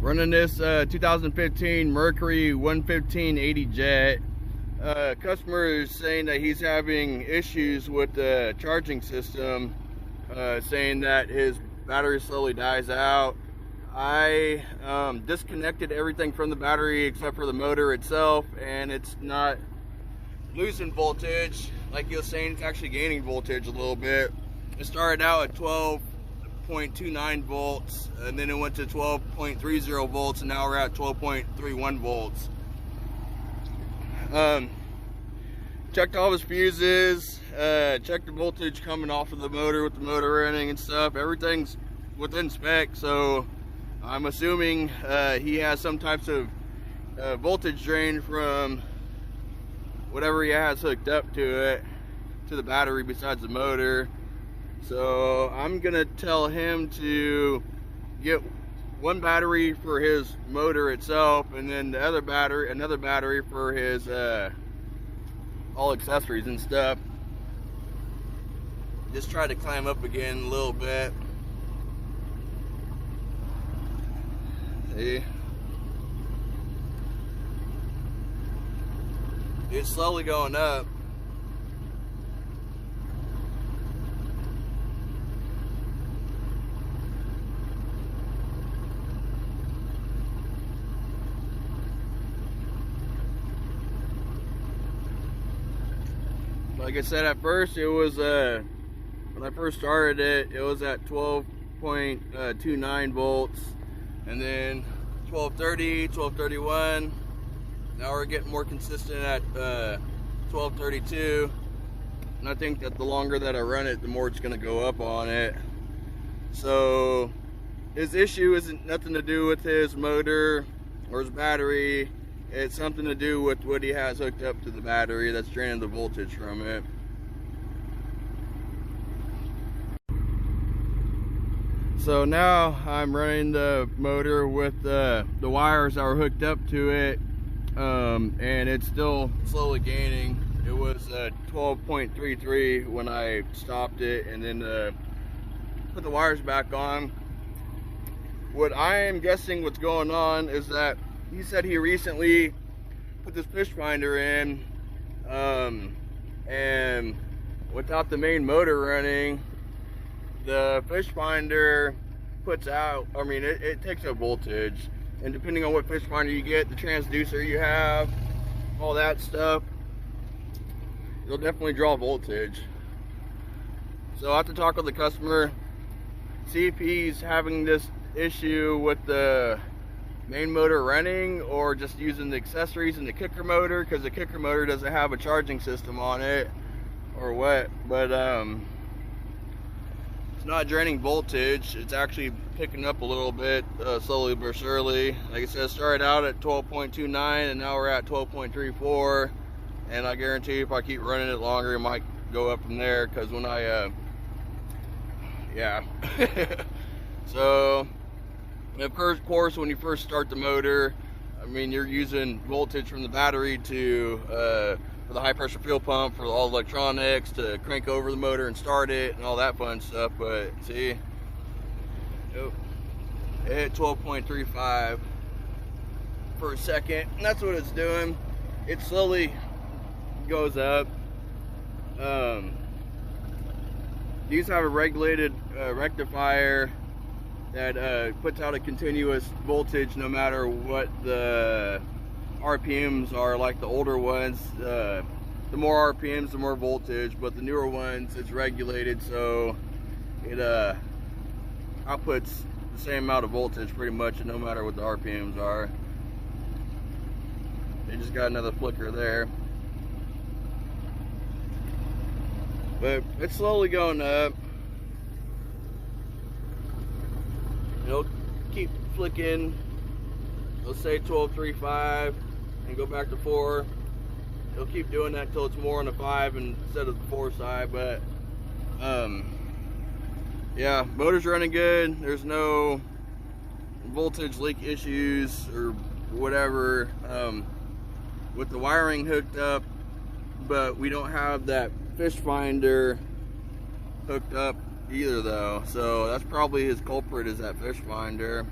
Running this 2015 Mercury 115/80 jet. Customer is saying that he's having issues with the charging system, saying that his battery slowly dies out. I disconnected everything from the battery except for the motor itself, and it's not losing voltage like you're saying. It's actually gaining voltage a little bit. It started out at 12.29 volts, and then it went to 12.30 volts, and now we're at 12.31 volts. Checked all his fuses, checked the voltage coming off of the motor with the motor running and stuff. Everything's within spec, so I'm assuming he has some types of voltage drain from whatever he has hooked up to it, to the battery besides the motor. So I'm gonna tell him to get one battery for his motor itself, and then the other battery, another battery for his all accessories and stuff. Just try to climb up again a little bit. See? It's slowly going up. Like I said, at first it was when I first started it was at 12.29 volts, and then 1230, 1231. Now we're getting more consistent at 1232, and I think that the longer that I run it, the more it's going to go up on it. So his issue isn't nothing to do with his motor or his battery. It's something to do with what he has hooked up to the battery that's draining the voltage from it. So now I'm running the motor with the wires that were hooked up to it, and it's still slowly gaining. It was 12.33 when I stopped it, and then put the wires back on. What I am guessing what's going on is that he said he recently put this fish finder in, and without the main motor running, the fish finder puts out, it takes up voltage, and depending on what fish finder you get, the transducer you have, all that stuff, it'll definitely draw voltage. So I have to talk with the customer, see if he's having this issue with the main motor running or just using the accessories and the kicker motor, because the kicker motor doesn't have a charging system on it, or what. But it's not draining voltage. It's actually picking up a little bit, slowly but surely. Like I said, it started out at 12.29 and now we're at 12.34, and I guarantee if I keep running it longer, it might go up from there, because when I so of course, when you first start the motor, you're using voltage from the battery to for the high pressure fuel pump, for all electronics, to crank over the motor and start it and all that fun stuff. But see, it hit 12.35 for a second, and that's what it's doing. It slowly goes up. These have a regulated rectifier that puts out a continuous voltage no matter what the RPMs are. Like the older ones, the more RPMs, the more voltage, but the newer ones, it's regulated, so it outputs the same amount of voltage pretty much, no matter what the RPMs are. They just got another flicker there, but it's slowly going up. It'll keep flicking. Let's say 12.35 and go back to 4. It'll keep doing that until it's more on the 5 instead of the 4 side. But yeah, motor's running good. There's no voltage leak issues or whatever with the wiring hooked up, but we don't have that fish finder hooked up either though, so that's probably his culprit, is that fish finder.